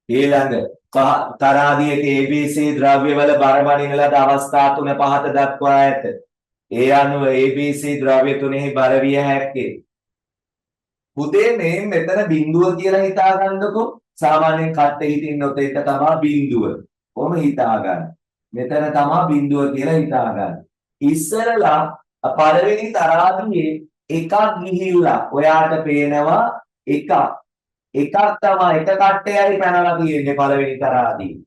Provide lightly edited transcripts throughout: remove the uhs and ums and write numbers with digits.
ඊළඟ තරාදියක ABC ද්‍රව්‍යවල බර වලින් ලද අවස්ථා තුන පහත දක්වා ඇත. ඒ අනුව ABC ද්‍රව්‍ය තුනෙහි බර විය හැක්කේ. පුතේ මේ මෙතන බිඳුව කියලා හිතා ගන්නකො. සාමාන්‍යයෙන් කට්ටේ හිටින්නොත් ඒක තමයි බිඳුව. කොහොම හිතා ගන්න. මෙතන තමයි බිඳුව කියලා හිතා ගන්න. ඉස්සරලා පළවෙනි තරාදියේ එකක් ගිහිල්ලා ඔයාට පේනවා එකක්. එකක් තමයි එක කට්ටයයි පැනලා තියෙන්නේ පළවෙනි තරාදියේ.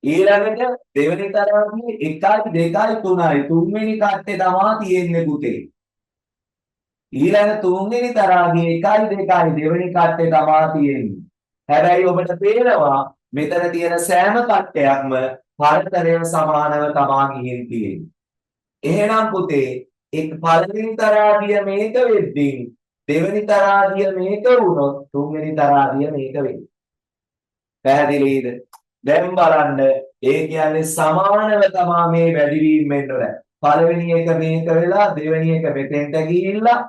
ඊළඟට දෙවෙනි තරාදියේ 1 2 3යි තුන්වෙනි කට්ටේ තමයි තියෙන්නේ පුතේ. ඊළඟ තුන්වෙනි තරාදියේ 1 2යි දෙවෙනි කට්ටේ තමයි තියෙන්නේ. හැබැයි ඔබට පේනවා මෙතන තියෙන සෑම කට්ටයක්ම පරතරය සමානව තමා ගිහින් තියෙන්නේ. එහෙනම් පුතේ එක් පළවෙනි තරාදිය මේක වෙද්දී දෙවෙනි තරාදිය මේක වුණොත් තුන්වෙනි තරාදිය මේක වෙන්නේ. පැහැදිලිද? දැන් බලන්න ඒ කියන්නේ සමානව තමා මේ වැඩිවීම වෙන්න ඕන. පළවෙනි එක මේක වෙලා දෙවෙනි එක මෙතෙන්ට ගිහිල්ලා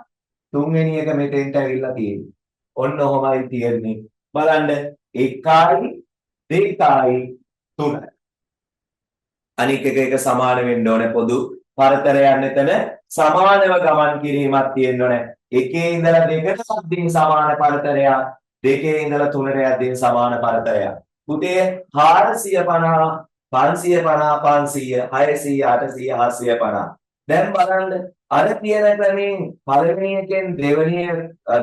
තුන්වෙනි එක මෙතෙන්ට ඇවිල්ලා තියෙන්නේ. ඔන්න ඔහොමයි තියෙන්නේ. බලන්න 1යි 2යි 3යි. අනික එක සමාන වෙන්න ඕනේ පොදු පරතරයක් මෙතන සමානව ගමන් කිරීමක් තියෙන්න ඕනේ. එකේ ඉඳලා දෙකට යද්දී සමාන පරතරයක්, දෙකේ ඉඳලා තුනට යද්දී සමාන පරතරයක්. පුතේ 450 550 500 600 800 750. දැන් බලන්න අර කියන ක්‍රමයෙන් පළවෙනි එකෙන්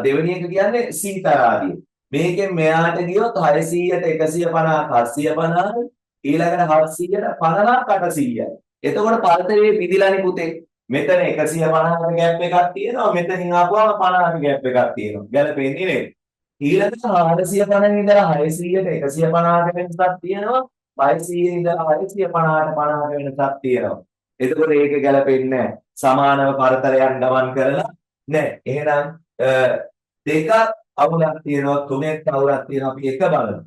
දෙවෙනි එක කියන්නේ C තරාදිය. මේකෙන් මෙයාට ගියොත් 600ට 150 750 ඊළඟට 700ට 50ක් 800යි. එතකොට පරතරයේ පිදිලානේ පුතේ. මෙතන 150ක ગેප් එකක් තියෙනවා. මෙතනින් ආපුවම 50ක ગેප් එකක් තියෙනවා. ගැලපෙන්නේ නේද? ඊළඟට 450 ඉඳලා 600ට 150ක වෙනසක් තියෙනවා. 500 ඉඳලා 650ට 50ක වෙනසක් තියෙනවා. එතකොට ඒක ගැලපෙන්නේ නැහැ. සමානව පරතරයක් ගමන් කරලා නැහැ. එහෙනම් දෙකක් අවුලක් තියෙනවා, තුනෙක් අවුලක් තියෙනවා. අපි එක බලමු.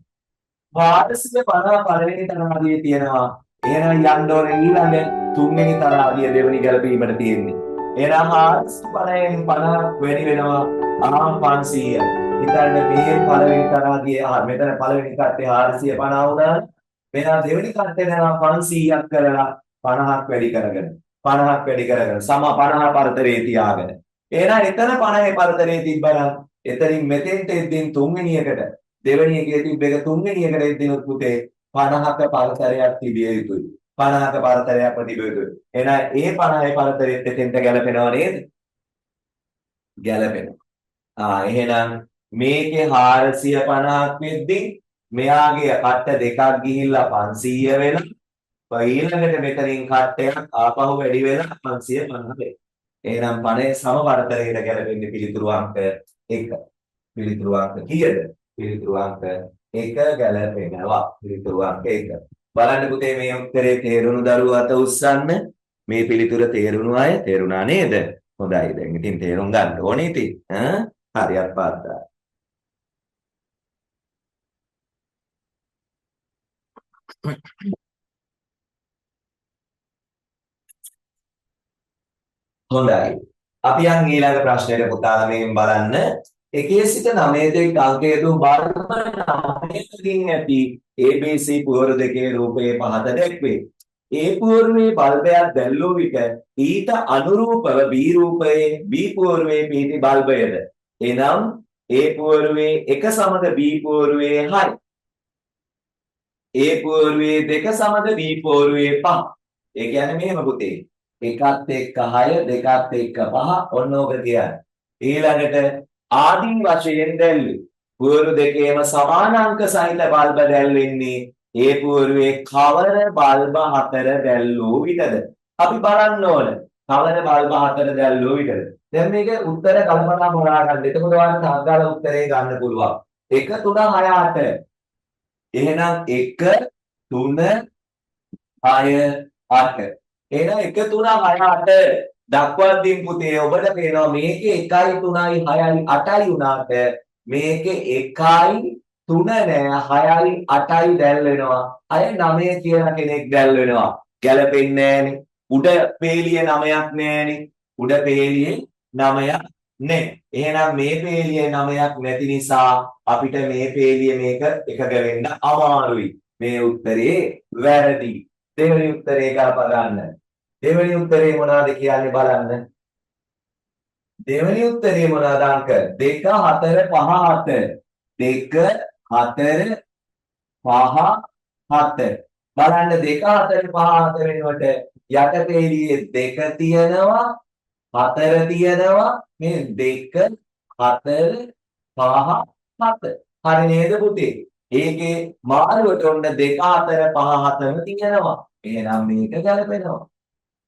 450 පළවෙනි තරාදියේ තියෙනවා. එහෙනම් යන්න ඕනේ ඊළඟ තුන්වෙනි තරාදිය දෙවෙනි ගැලපීමට තියෙන්නේ. එහෙනම් 450න් 50ක් වැඩි වෙනවා 500. හිතන්න මේ පළවෙනි තරාදියේ මෙතන පළවෙනි කට්ටේ 450 වුණා. මෙන්න දෙවෙනි කට්ටේ යනවා 500ක් කරලා 50ක් වැඩි කරගෙන 50ක් වැඩි කරගෙන සම 50 පරතරේ තියාගෙන. එහෙනම් එතන 50 පරතරේ තිබ්බනම් එතනින් මෙතෙන්ට එද්දීන් තුන්වෙනි එකට දෙවෙනි එකේ තිබ්බ එක තුන්වෙනි එකට එද්දිනොත් පුතේ 50ක පරතරයක් තිබිය යුතුයි. 50ක පරතරයක් තිබිය යුතුයි. එහෙනම් ඒ 50 පරතරෙත් එතෙන්ට ගැලපෙනව නේද? ගැලපෙනවා. එහෙනම් මේකේ 450ක් වෙද්දී මෙයාගේ කට්ට දෙකක් ගිහිල්ලා 500 වෙනවා. ඊළඟට මෙතනින් කට්ටයක් ආපහු වැඩි වෙලා 550 වෙනවා. එහෙනම් 50 සම පරතරයට ගැලපෙන්නේ පිළිතුරු අංක 1. පිළිතුරු අංක කීයද? පිළිතුරු අංක 1 ගැලපෙනවා. පිළිතුරු අංක 1. බලන්න පුතේ මේ උත්තරේ තේරුණු දරුවෝ අත උස්සන්න. මේ පිළිතුර තේරුණු අය තේරුණා නේද? හොඳයි. දැන් ඉතින් තේරුම් ගන්න ඕනේ ඉතින්. හරියට පාද්දා. හොඳයි. අපි යන් ඊළඟ ප්‍රශ්නෙට පුතාලා මේන් බලන්න. 1 සිට 9 දක්වා අංකයේ දු බර්ම 9කින් ඇති ABC පුවරු දෙකේ රූපයේ පහත දැක්වේ. A පුවරුවේ බල්බයක් දැල්වූ විට ඊට අනුරූපව B රූපයේ B පුවරුවේ පිහිටි බල්බයද. එනම් A පුවරුවේ 1 සමග B පුවරුවේ 6. A පුවරුවේ 2 සමග B පුවරුවේ 5. ඒ කියන්නේ මෙහෙම පුතේ. 1ත් එක්ක 6 2ත් එක්ක 5 ඔන්න ඕක කියන්නේ. ඊළඟට ආදීන් වශයෙන් දැල්වේ. පුවරු දෙකේම සමානාංක සහිත බල්බ දැල්වෙන්නේ ඒ පුවරුවේ කවර බල්බ 4 දැල්වූ විටද? අපි බලන්න ඕන. කවර බල්බ 4 දැල්වූ විටද? දැන් මේක උත්තර කල්පනා කරලා ගන්න. එතකොට ඔයාලට අංගල උත්තරේ ගන්න පුළුවන්. 1 3 6 8. එහෙනම් 1 3 6 8. එහෙනම් 1 3 6 8 දක්වද්දී පුතේ ඔබට පේනවා මේකේ 1යි 3යි 6යි 8යි උනාට මේකේ 1යි 3 නෑ 6යි 8යි දැල් වෙනවා. අය 9 කියලා කෙනෙක් දැල් වෙනවා. ගැලපෙන්නේ නෑනේ. උඩ පේලිය 9ක් නෑනේ. උඩ පේලියේ 9ක් නේ. එහෙනම් මේ පේලිය 9ක් නැති නිසා අපිට මේ පේලිය මේක එකග වෙන්න අමාරුයි. මේ උත්තරේ වැරදි. දෙවෙනි උත්තරේ ගලප ගන්න. දෙවෙනි උත්තරේ මොනවද කියන්නේ බලන්න. දෙවෙනි උත්තරේ මොනවාද අංක 2 4 5 7 2 4 5 7 බලන්න 2 4 5 7 වෙනකොට යටපේලියේ 2 තියෙනවා 4 තියෙනවා මේ 2 4 5 7 හරි නේද පුතේ ඒකේ මාරුවට ඔන්න 2 4 5 7ම තියෙනවා එහෙනම් මේක ගැලපෙනවා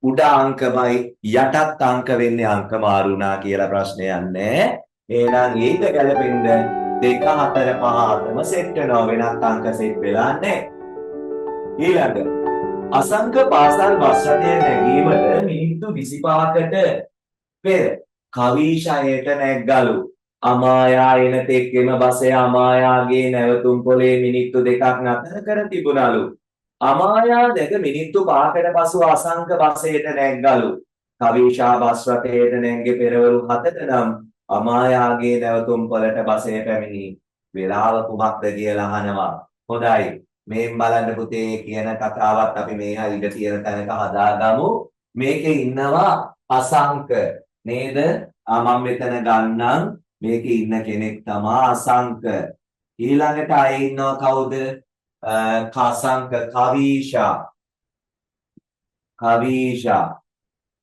උඩ අංකමයි යටත් අංක වෙන්නේ අංක මාරු වුණා කියලා ප්‍රශ්නයක් නැහැ. එහෙනම් ඒක ගැලපෙන්න 2 4 5 8ම සෙට් වෙනවා වෙනත් අංක සෙට් වෙලා නැහැ. ඊළඟ අසංක පාසල් බස් රථය නැගීමට මිනිත්තු 25කට පෙර කවිෂයට නැග්ගලු. අමායා එන තෙක්ෙම බසය අමායාගේ නැවතුම් පොලේ මිනිත්තු 2ක් නතර කර තිබුණලු. අමායා දැක මිනිත්තු 5කට පසු අසංක බසයට නැග්ගලු. කවිෂා බස් රථයට නැග්ගේ පෙරවරු 7ට නම් අමායාගේ නැවතුම් පොලට බසය පැමිණි. වේලාව කුමක්ද කියලා අහනවා. හොඳයි. මේ බලන්න පුතේ කියන කතාවත් අපි මේ හරියට තියෙන තැනක හදාගමු. මේකේ ඉන්නවා අසංක නේද? මම මෙතන ගන්නම්. මේකේ ඉන්න කෙනෙක් තමයි අසංක. ඊළඟට අය ඉන්නවා කවුද? කසංක කවිෂා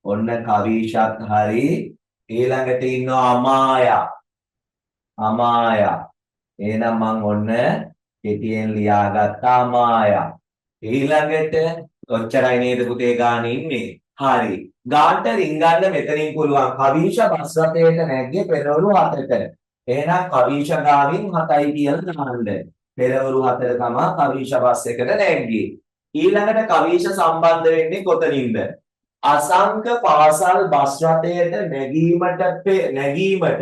ඔන්න කවිෂත් හරි ඊළඟට ඉන්නවා අමායා එහෙනම් මං ඔන්න කෙටියෙන් ලියාගත්ත අමායා ඊළඟට ඔච්චරයි නේද පුතේ ගාන ඉන්නේ හරි ගාන්ට රින්ගන්න මෙතනින් පුළුවන් කවිෂා බස් රථයට නැග්ගේ පෙරවරු 7ට එහෙනම් කවිෂා ගාවින් 7යි කියලා දාන්න පෙරවරු 4 තමයි කවිෂ බස් එකට නැග්ගේ. ඊළඟට කවිෂ සම්බන්ධ වෙන්නේ කොතනින්ද? අසංක පාසල් බස් රථයට නැගීමට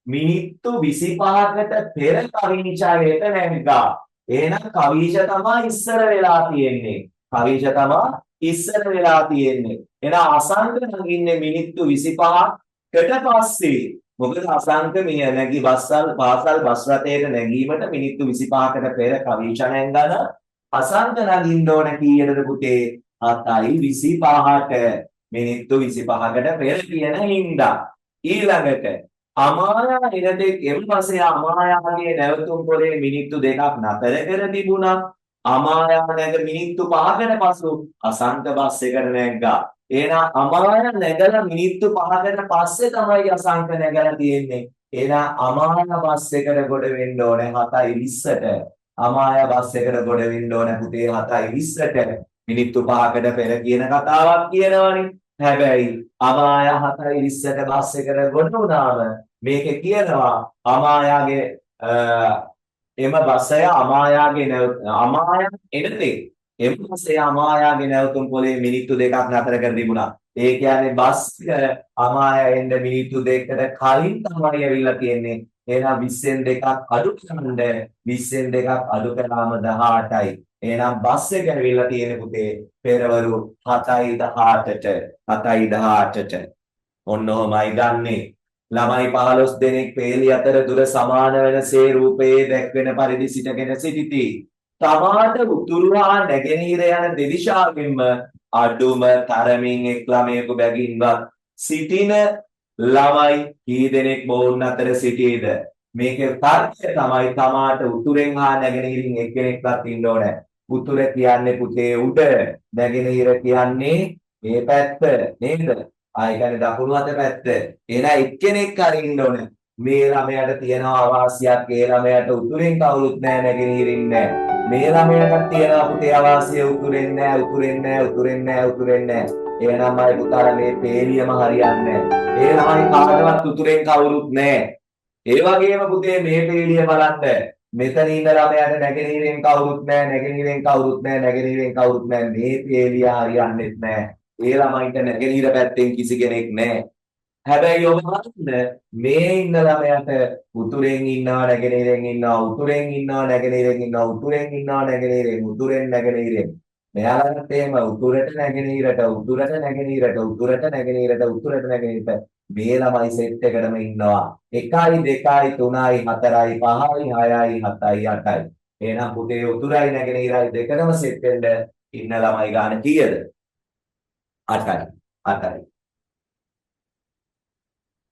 මිනිත්තු 25කට පෙර කවිෂයට නැග්ගා. එහෙනම් කවිෂ තමයි ඉස්සර වෙලා තියෙන්නේ. එහෙනම් අසංක නැගින්නේ මිනිත්තු 25කට පස්සේ. මොකද අසංක මේ නැගී පාසල් බස් රථයට නැගීමට මිනිත්තු 25කට පෙර කවිෂ නැංගන අසංක නගින්න ඕන කීයටද පුතේ 7:25ට මිනිත්තු 25කට පෙර කියන හින්දා ඊළඟට අමායා ඉරදෙක් එම්පස්සේ අමායාගේ නැවතුම් පොලේ මිනිත්තු 2ක් නතර කර තිබුණා අමායා නැග මිනිත්තු 5කට පසු අසංක බස් එකට නැග්ගා එහෙනම් අමායා නැගලා මිනිත්තු 5කට පස්සේ තමයි අසංක නැගලා තියෙන්නේ. එහෙනම් අමායා බස් එකට ගොඩ වෙන්න ඕනේ 7:20ට. අමායා බස් එකට ගොඩ වෙන්න ඕනේ පුතේ 7:20ට. මිනිත්තු 5කට පෙර කියන කතාවක් කියනවනේ. හැබැයි අමායා 7:20ට බස් එකට ගොඩ වුණාම මේකේ කියනවා අමායාගේ එම බසය අමායාගේ අමායා එනතේ එම්පස්සේ අමායාගේ නැවතුම් පොලේ මිනිත්තු 2ක් නතර කර තිබුණා. ඒ කියන්නේ බස් අමායා එන්න මිනිත්තු 2කට කලින් තමයි ඇවිල්ලා තියෙන්නේ. එහෙනම් 20න් 2ක් අඩු කරන්න 20න් 2ක් අඩු කළාම 18යි. එහෙනම් බස් එක ඇවිල්ලා තියෙන්නේ පුතේ පෙරවරු 7:18ට. ඔන්න ඔහමයි ගන්නෙ. ළමයි 15 දෙනෙක් පේලි අතර දුර සමාන වෙනසේ රූපයේ දැක්වෙන පරිදි සිටගෙන සිටිති. තමාට උතුරු හා නැගෙනහිර යන දෙදිශාවෙන්ම අඩුම තරමින් එක් ළමයෙකු බැගින්වත් සිටින ළමයි කී දෙනෙක් මොවුන් අතර සිටීද මේකේ තර්කය තමයි තමාට උතුරෙන් හා නැගෙනහිරින් එක්කෙනෙක්වත් ඉන්න ඕනේ උතුර කියන්නේ පුතේ උඩ නැගෙනහිර කියන්නේ මේ පැත්ත නේද ආයි කියන්නේ දකුණු අත පැත්ත එහෙනම් එක්කෙනෙක් හරි ඉන්න ඕනේ මේ ළමයාට තියෙනවා අවාසියක් ඒ ළමයාට උතුරෙන් කවුරුත් නැහැ නැගෙනහිරින් නැහැ මේ ළමයාට තියෙනවා පුතේ අවාසිය උතුරෙන් නැහැ එහෙනම් මයි පුතාලා මේ පේලියම හරියන්නේ නැහැ ඒ ළමයි කාටවත් උතුරෙන් කවුරුත් නැහැ ඒ වගේම පුතේ මේ පේලිය බලන්න මෙතන ඉන්න ළමයාට නැගෙනහිරෙන් කවුරුත් නැහැ මේ පේලිය හරියන්නේ නැහැ ඒ ළමයින්ට නැගෙනහිර පැත්තෙන් කිසි කෙනෙක් නැහැ හැබැයි ඔබ බලන්න මේ ඉන්න ළමයාට උතුරෙන් ඉන්නවා නැගෙනහිරෙන් ඉන්නවා මෙයාලට එහෙම උතුරට නැගෙනහිරට උතුරට නැගෙනහිරට උතුරට නැගෙනහිරට උතුරට නැගෙනහිරට මේ ළමයි සෙට් එකටම ඉන්නවා 1යි 2යි 3යි 4යි 5යි 6යි 7යි 8යි. එහෙනම් පුතේ උතුරයි නැගෙනහිරයි දෙකම සෙට් වෙන්න ඉන්න ළමයි ගාන කීයද? 8යි. 8යි.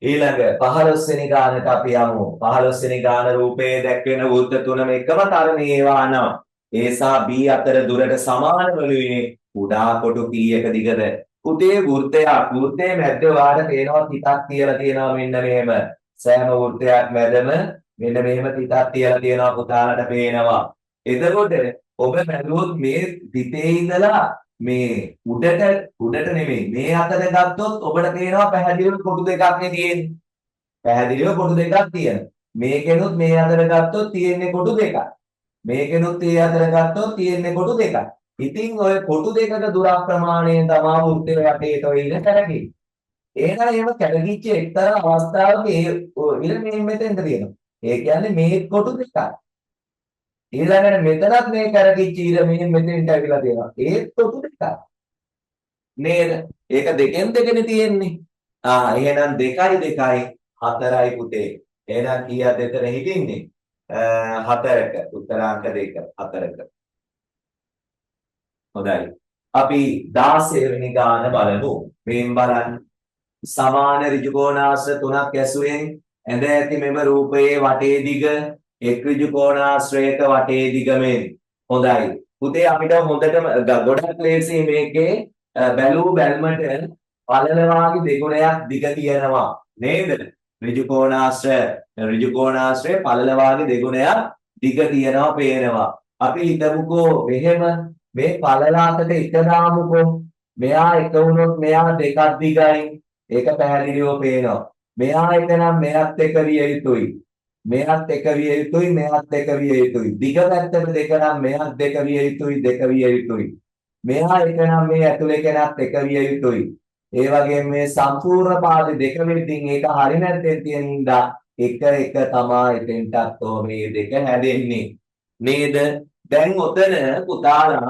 ඊළඟ 15 වෙනි ගානට අපි යමු. 15 වෙනි ගාන රූපයේ දැක්වෙන වෘත්ත තුනම එකම තරණයේ වානවා. A සහ B අතර දුරට සමාන වනුයේ කුඩා කොටු කීයක දිගද? පුතේ වෘත්තයේ මැද්ද වාට පේනවා තිතක් තියලා තියෙනවා මෙන්න මෙහෙම. සෑම වෘත්තයක් මැදම මෙන්න මෙහෙම තිතක් තියලා තියෙනවා පුතාලට පේනවා. එතකොට ඔබ බැලුවොත් මේ තිතේ ඉඳලා මේ උඩට නෙමෙයි මේ අතර ගත්තොත් ඔබට පේනවා පැහැදිලිව කොටු දෙකක් නේ තියෙන්නේ. පැහැදිලිව කොටු දෙකක් තියෙනවා. මේකෙනුත් මේ අතර ගත්තොත් තියෙන්නේ කොටු දෙකක්. මේකෙනුත් ඒ අතර ගත්තොත් තියෙන්නේ කොටු දෙකක්. ඉතින් ඔය කොටු දෙකක දුරක් ප්‍රමාණය තමයි වෘත්තය වටේට ඔය ඉන්න කැරකෙන්නේ. එහෙනම් එහෙම කැරකිච්ච එක්තරා අවස්ථාවක මේ මෙතෙන්ට තියෙනවා. ඒ කියන්නේ මේ කොටු දෙකක්. ඊළඟට මෙතනත් මේ කැරකිච්ච ඉර මෙතෙන්ට ඇවිල්ලා තියෙනවා. ඒත් කොටු දෙකක්. නේද? ඒක දෙකෙන් දෙකනේ තියෙන්නේ. එහෙනම් 2යි 2යි 4යි පුතේ. එහෙනම් කීයද එතන හිටින්නේ? 4ක උත්තරාංක 2 4ක. හොඳයි. අපි 16 වෙනි ගාන බලමු. මෙන් බලන්න. සමාන ඍජුකෝණාශ්‍ර තුනක් ඇසුරෙන් ඇඳ ඇති මෙම රූපයේ වටේ දිග එක් ඍජුකෝණාශ්‍රයක වටේ දිග මෙන්. හොඳයි. පුතේ අපිට හොඳටම ගොඩක් ලේසි මේකේ බැලූ බැල්මට පළල වාගේ දෙගුණයක් දිග තියෙනවා. නේද? ඍජුකෝණාශ්‍රය පළල වාගේ දෙගුණයක් දිග තියෙනවා පේනවා. අපි හිතමුකෝ මෙහෙම මේ පළල අතට එක දාමුකෝ. මෙයා එක වුණොත් මෙයා දෙකක් දිගයි. ඒක පැහැදිලිව පේනවා. මෙයා එක නම් මෙයත් එක විය යුතුයි. මෙයත් එක විය යුතුයි මෙයත් එක විය යුතුයි. දිග පැත්තට දෙක නම් මෙයත් දෙක විය යුතුයි දෙක විය යුතුයි. මෙයා එක නම් මේ ඇතුලේ කෙනත් එක විය යුතුයි. ඒ වගේම මේ සම්පූර්ණ පාද දෙක වෙද්දී ඒක හරි නැත්නම් තියෙන හින්දා එක තමයි එතෙන්ටත් මේ දෙක හැදෙන්නේ. නේද? දැන් ඔතන පුතාලා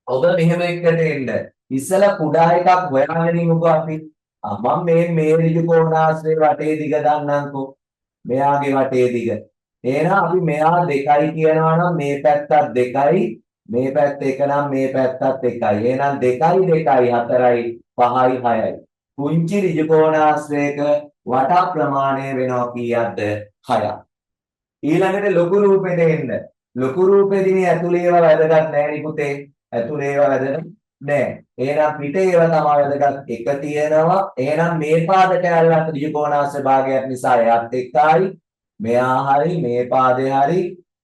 ඔබ මෙහෙම එකට එන්න. ඉස්සලා කුඩා එකක් හොයාගෙන ඉමුකෝ අපි. මම මේ ඍජුකෝණාශ්‍රේ වටේ දිග දන්නම්කෝ. මෙයාගේ වටේ දිග. එහෙනම් අපි මෙයා 2යි කියනවා නම් මේ පැත්තත් 2යි මේ පැත්ත එක නම් මේ පැත්තත් 1යි. එහෙනම් 2යි 2යි 4යි 5යි 6යි. පුංචි ඍජුකෝණාශ්‍රයක වට ප්‍රමාණය වෙනවා කීයක්ද? 6ක්. ඊළඟට ලොකු රූපෙට එන්න. ලොකු රූපෙදී මේ ඇතුලේ ඒවා වැදගත් නැහැ නේ පුතේ. ඇතුලේ ඒවා වැදගත් නැහැ. එහෙනම් පිටේ ඒවා තමයි වැදගත්. එක තියෙනවා. එහෙනම් මේ පාද කැලලක් ඍජුකෝණාශ්‍ර භාගයක් නිසා එයත් 1යි. මෙයා හරි මේ පාදේ හරි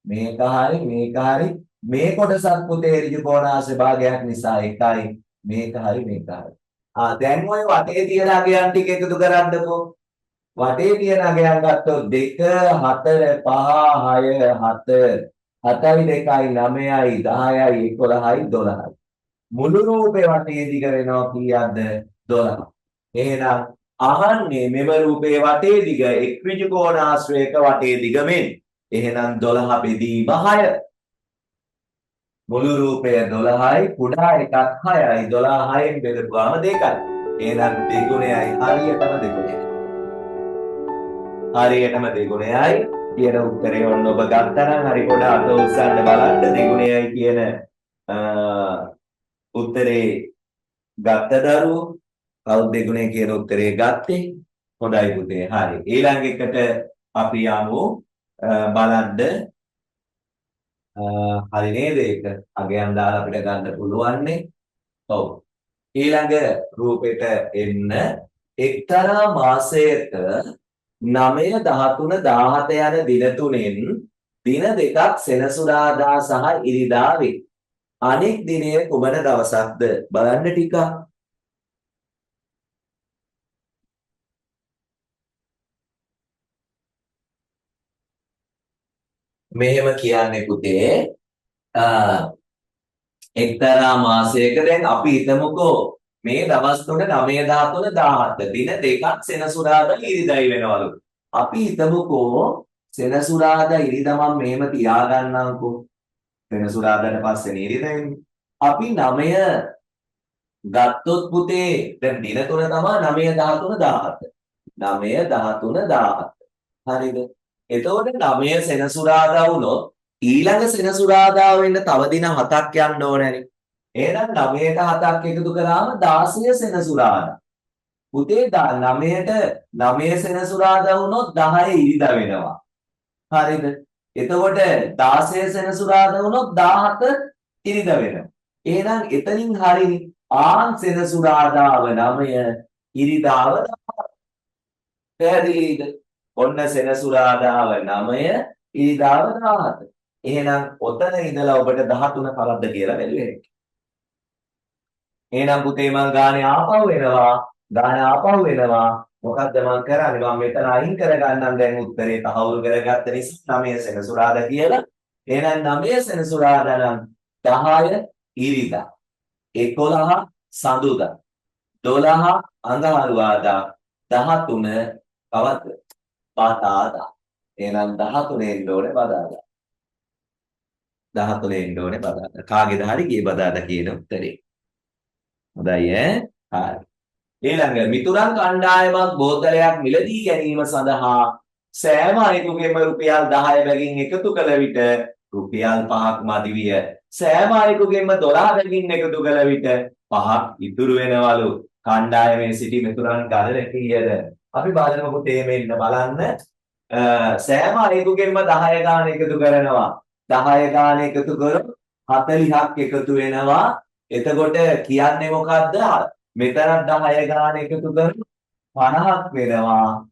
මේක හරි මේක හරි මේ කොටසත් පුතේ ඍජුකෝණාශ්‍ර භාගයක් නිසා 1යි. මේක හරි මේක හරි. දැන් ඔය වටේ තියෙන අගයන් ටික එකතු කරන්නකෝ. වටේ තියෙන අගයන් ගත්තොත් 2 4 5 6 7 7යි 2යි 9යි 10යි 11යි 12යි. මුළු රූපේ වටේ දිග වෙනවා කීයක්ද? 12. එහෙනම් අහන්නේ මෙම රූපේ වටේ දිග එක් ඍජුකෝණාශ්‍රයක වටේ දිග මෙන්. එහෙනම් 12 බෙදීම 6. මුළු රූපය 12යි කුඩා එකක් 6යි 12 6න් බෙදපුවාම 2යි. එහෙනම් දෙගුණයයි හරියටම දෙගුණයයි. හරියටම දෙගුණයයි කියන උත්තරේ ඔන්න ඔබ ගත්තා නම් හරි පොඩ අත උස්සන්න බලන්න දෙගුණයයි කියන උත්තරේ ගත්ත දරුවෝ කවුද දෙගුණය කියන උත්තරේ ගත්තේ? හොඳයි පුතේ. හරි. ඊළඟ එකට අපි යමු බලන්න හරි නේද ඒක? අගයන් දාලා අපිට ගන්න පුළුවන්නේ. ඔව්. ඊළඟ රූපෙට එන්න එක්තරා මාසයක 9 13 17 යන දින තුනෙන් දින දෙකක් සෙනසුරාදා සහ ඉරිදා වේ. අනෙක් දිනය කුමන දවසක්ද? බලන්න ටිකක්. මෙහෙම කියන්නේ පුතේ එක්තරා මාසයක දැන් අපි හිතමුකෝ මේ දවස් තුන 9 13 17 දින දෙකක් සෙනසුරාදා ඉරිදයි වෙනවලු. අපි හිතමුකෝ සෙනසුරාදා ඉරිදා මම මෙහෙම තියාගන්නම්කෝ. සෙනසුරාදාට පස්සේ නේද වෙන්නේ. අපි 9 ගත්තොත් පුතේ දැන් දින 3 තමයි 9 13 17. 9 13 17. හරිද? එතකොට 9 සෙනසුරාදා වුණොත් ඊළඟ සෙනසුරාදා වෙන්න තව දින 7ක් යන්න ඕනේනේ. එහෙනම් 9ට 7ක් එකතු කරාම 16 සෙනසුරාදා. පුතේ 9ට 9 සෙනසුරාදා වුණොත් 10 ඉරිදා වෙනවා. හරිද? එතකොට 16 සෙනසුරාදා වුණොත් 17 ඉරිදා වෙනවා. එහෙනම් එතනින් හරිනේ ආන් සෙනසුරාදාව 9 ඉරිදාව 17. පැහැදිලිද? ඔන්න සෙනසුරාදාව 9 ඉරිදාව 17. එහෙනම් ඔතන ඉඳලා ඔබට 13 කවද්ද කියලා බැලුවේ. එහෙනම් පුතේ මං ගානේ ආපහු එනවා. ගාන ආපහු එනවා. මොකද්ද මං කරන්නේ? මම මෙතන අයින් කරගන්නම් දැන් උත්තරේ තහවුරු කරගත්ත නිසා 9 සෙනසුරාදා කියලා. එහෙනම් 9 සෙනසුරාදා නම් 10 ඉරිදා. 11 සඳුදා. 12 අඟහරුවාදා. 13 කවද්ද? බදාදා. එහෙනම් 13 එන්න ඕනේ බදාදා. 13 එන්න ඕනේ බදාදා. කාගේද හරි ගියේ බදාදා කියන උත්තරේ. හොඳයි ඈ. හරි. ඊළඟ මිතුරන් කණ්ඩායමක් බෝතලයක් මිලදී ගැනීම සඳහා සෑම අයෙකුගේම රුපියල් 10 බැගින් එකතු කළ විට රුපියල් 5ක් මදි විය. සෑම අයෙකුගේම 12 බැගින් එකතු කළ විට 5ක් ඉතුරු වෙනවලු. කණ්ඩායමේ සිටි මිතුරන් ගණන කීයද? අපි බලමු පුතේ මෙන්න බලන්න. සෑම අයෙකුගෙන්ම 10 ගාන එකතු කරනවා. 10 ගාන එකතු කරොත් 40ක් එකතු වෙනවා. එතකොට කියන්නේ මොකද්ද? මෙතනත් 10 ගාන එකතු කරොත් 50ක් වෙනවා.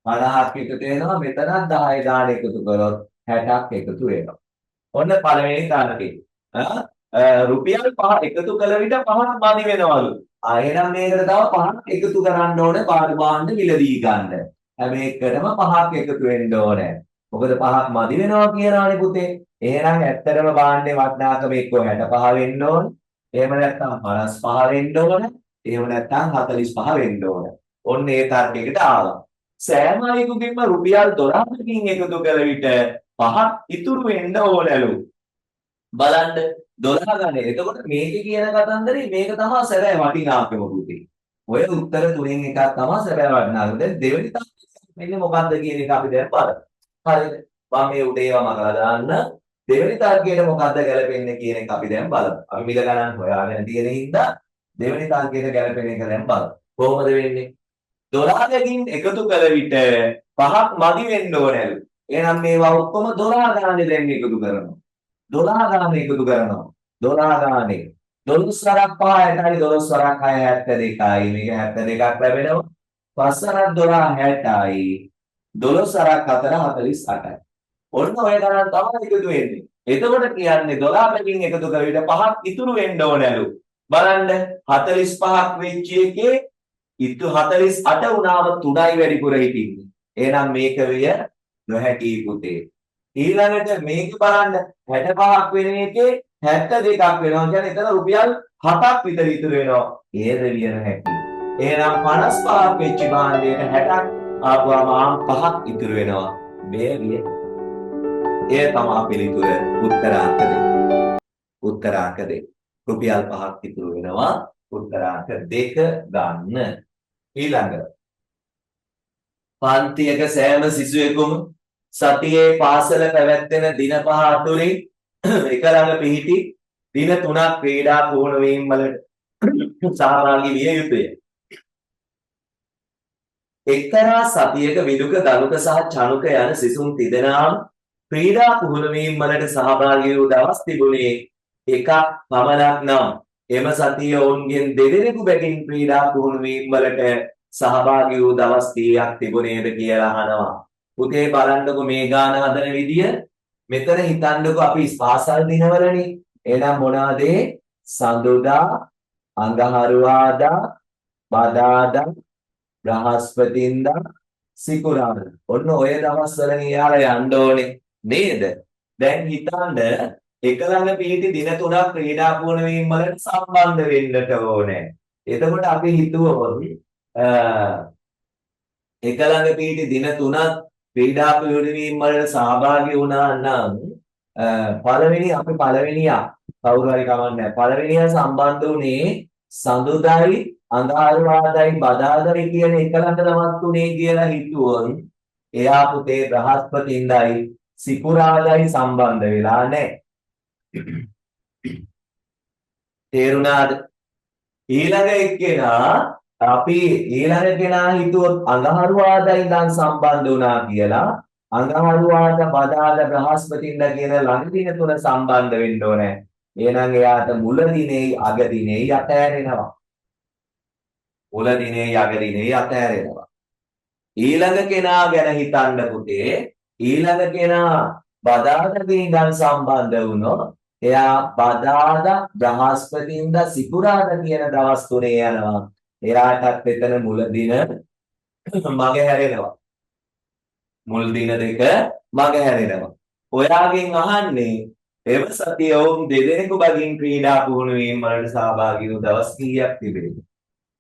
50ක් එකතු වෙනවා. මෙතනත් 10 ගාන එකතු කරොත් 60ක් එකතු වෙනවා. ඔන්න පළවෙනි ගානකේ. රුපියල් 5 එකතු කළ විට 5ක් මදි වෙනවලු. එහෙනම් මේකට තව 5ක් එකතු කරන්න ඕනේ පාඩු භාණ්ඩ මිලදී ගන්න. හැම එකටම 5ක් එකතු වෙන්න ඕනේ. මොකද 5ක් මදි වෙනවා කියලානේ පුතේ. එහෙනම් ඇත්තටම භාණ්ඩේ වටිනාකම එක්ක 65 වෙන්න ඕනේ. එහෙම නැත්නම් 55 වෙන්න ඕනේ. එහෙම නැත්නම් 45 වෙන්න ඕනේ. ඔන්න ඒ තර්කයකට ආවා. සෑම අයෙකුගෙන්ම රුපියල් 12කින් එකතු කළ විට 5ක් ඉතුරු වෙන්න ඕනලු. බලන්න 12 ගන්න. එතකොට මේකේ කියන කතන්දරේ මේක තමයි සැබෑ වටිනාකම පුතේ. ඔය උත්තර තුනෙන් එකක් තමයි සැබෑ වටිනාකම. දැන් දෙවෙනි තත්ත්වය මෙන්න මොකක්ද කියන එක අපි දැන් බලමු. හරිද? මම මේ උඩ ඒවා මගලා දාන්න. දෙවෙනි තර්කයට මොකක්ද ගැලපෙන්නේ කියන එක අපි දැන් බලමු. අපි මිල ගණන් හොයාගෙන තියෙන හින්දා දෙවෙනි තර්කයට ගැලපෙන එක දැන් බලමු. කොහොමද වෙන්නේ? 12කින් එකතු කළ විට 5ක් මදි වෙන්න ඕනලු. එහෙනම් මේවා ඔක්කොම 12 ගානේ දැන් එකතු කරනවා. 12 ගානේ එකතු කරනවා. 12 ගානේ 12 වරක් 5 60යි 12 වරක් 6 72යි. මේක 72ක් ලැබෙනවා. 5 වරක් 12 60යි. 12 වරක් 4 48යි. ඔන්න ඔය ගණන් තමයි එකතු වෙන්නේ. එතකොට කියන්නේ 12 පැකින් එකතු කළ විට 5ක් ඉතුරු වෙන්න ඕනලු. බලන්න 45ක් වෙච්ච එකේ ඉතු 48 වුණාම 3යි වැඩිපුර හිටින්නේ. එහෙනම් මේක විය නොහැකි පුතේ. ඊළඟට මේක බලන්න 65ක් වෙන එකේ 72ක් වෙනවා. කියන්නේ එතන රුපියල් 7ක් විතර ඉතුරු වෙනවා. ඒද විය නොහැකි. එහෙනම් 55ක් වෙච්ච භාණ්ඩයට 60ක් ආපුවාම 5ක් ඉතුරු වෙනවා. මේ විය. ඒ තමයි පිළිතුර උත්තරාංක 2. උත්තරාංක 2. රුපියල් 5ක් ඉතුරු වෙනවා. උත්තරාංක 2 ගන්න. ඊළඟ පන්තියක සෑම සිසුවෙකුම සතියේ පාසල පැවැත්වෙන දින 5 අතුරින් එක ළඟ පිහිටි දින 3ක් ක්‍රීඩා පුහුණු වීම් වලට සහභාගී විය යුතුය. එක්තරා සතියක විදුක දනුක සහ චනුක යන සිසුන් තිදෙනාම ක්‍රීඩා පුහුණු වීම් වලට සහභාගී වූ දවස් තිබුණේ එකක් පමණක් නම් එම සතිය ඔවුන්ගෙන් දෙදෙනෙකු බැගින් ක්‍රීඩා පුහුණු වීම් වලට සහභාගී වූ දවස් කීයක් තිබුණේද කියලා අහනවා. පුතේ බලන්නකො මේ ගාන හදන විදිය. මෙතන හිතන්නකො අපි පාසල් දිනවලනේ. එහෙනම් මොනවද? සඳුදා, අඟහරුවාදා, බදාදා, බ්‍රහස්පතින්දා, සිකුරාදා. ඔන්න ඔය දවස්වල යාලා යන්න ඕනේ නේද? දැන් හිතන්න එක ළඟ පිහිටි දින 3ක් ක්‍රීඩා පුහුණු වීම් වලට සම්බන්ධ වෙන්නට ඕනේ. එතකොට අපි හිතුවොත් එක ළඟ පිහිටි දින 3ක් ක්‍රීඩා පුහුණු වීම් වලට සහභාගී වුණා නම් පළවෙනි අපි පළවෙනියා කවුරු හරි කවන්නේ පළවෙනියා සම්බන්ධ වුණේ සඳුදායි අඟහරුවාදයි බදාදායි කියන එක ළඟ නමක් තුනේ කියලා හිතුවොත් එයා පුතේ බ්‍රහස්පතින්දයි සිකුරාදයි සම්බන්ධ වෙලා නැහැ. තේරුණාද? ඊළඟ එක්කෙනා අපි ඊළඟ කෙනා හිතුවොත් අඟහරුවාදා ඉඳන් සම්බන්ධ වුණා කියලා අඟහරුවාද බදාද බ්‍රහස්පතින්ද කියන ළඟ දින තුන සම්බන්ධ වෙන්න ඕනේ. එහෙනම් එයාට මුල දිනේ අග දිනේ යතෑරෙනවා. මුල දිනේ අග දිනේ යතෑරෙනවා. ඊළඟ කෙනා ගැන හිතන්න පුතේ. ඊළඟ කෙනා බදාදකින් ඉඳන් සම්බන්ධ වුණොත් එයා බදාදා බ්‍රහස්පතින්දා සිකුරාදා කියන දවස් තුනේ යනවා. එයාටත් එතන මුල දින මග හැරෙනවා. මුල් දින දෙක මග හැරෙනවා. ඔයාගෙන් අහන්නේ එම සතිය වුන් දෙදෙනෙකු බගින් ක්‍රීඩා පුහුණු වීම වලට සහභාගී වූ දවස් කීයක් තිබෙනද?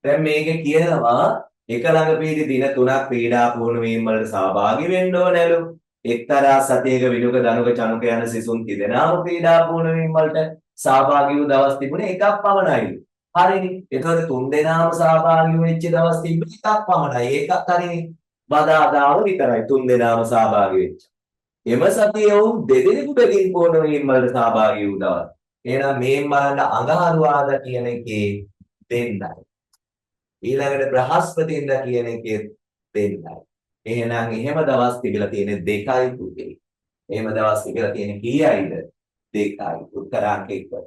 දැන් මේක කියනවා එක ළඟ පීඩි දින 3ක් ක්‍රීඩා පුහුණු වීම වලට සහභාගී වෙන්න ඕනලු. එක්තරා සතියක විනුක ධනුක චනුක යන සිසුන් තිදෙනාම ක්‍රීඩා පුහුණු වීම වලට සහභාගී වූ දවස් තිබුණේ එකක් පමණයි. හරිනේ. ඒතකොට තුන් දෙනාම සහභාගී වෙච්ච දවස් තිබුණේ එකක් පමණයි. ඒකත් හරිනේ. බදාදාව විතරයි තුන් දෙනාම සහභාගී වෙච්ච. එම සතියේ වුන් දෙදෙනෙකු බැගින් පුහුණු වීම වලට සහභාගී වූ දවස්. එහෙනම් මේ බලන්න අඟහරුවාදා කියන එකේ දෙන්නයි. ඊළඟට බ්‍රහස්පතින්දා කියන එකේ දෙන්නයි. එහෙනම් එහෙම දවස් තිබිලා තියෙන්නේ දෙකයි පුතේ. එහෙම දවස් තිබිලා තියෙන්නේ කීයයිද? දෙකයි. උත්තරාංක 1.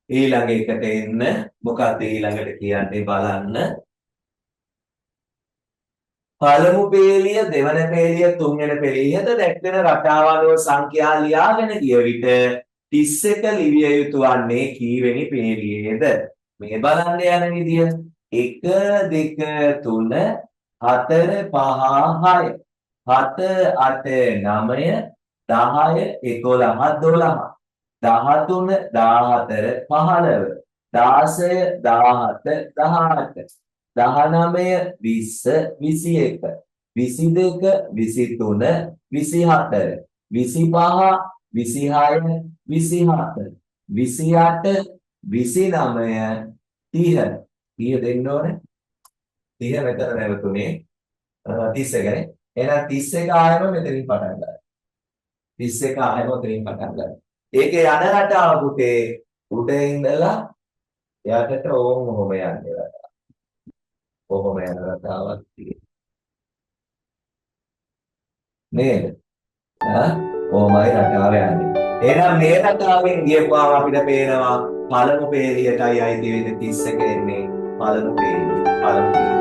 ඊළඟ එකට එන්න මොකක්ද ඊළඟට කියන්නේ බලන්න. පළමු පේළිය දෙවන පේළිය තුන්වෙනි පේළියට දැක්වෙන රටාව අනුව සංඛ්‍යා ලියාගෙන ගිය විට 31 ලිවිය යුතු වන්නේ කීවෙනි පේළියේද? මේ බලන්න යන විදිය 1 2 3 4 5 6 7 8 9 10 11 12 13 14 15 16 17 18 19 20 21 22 23 24 25 26 27 28 29 30 30 දෙන්න ඕනේ 30 මෙතන නැවතුනේ 31 නේ එහෙනම් 31 ආයම මෙතනින් පටන් ගන්න 31 ආයම මෙතනින් පටන් ගන්න ඒකේ යන රටාව පුතේ උඩ ඉඳලා යටට ඕම් ඔහොම යන්නේ රටාව ඔහොම යන රටාවක් තියෙනවා නේද ඔහොමයි රටාව යන්නේ එහෙනම් මේ රටාවෙන් ගියපුවාම අපිට පේනවා පළමු පේළියටයි අයිති වෙන්නේ 31 එන්නේ පළමු පේළිය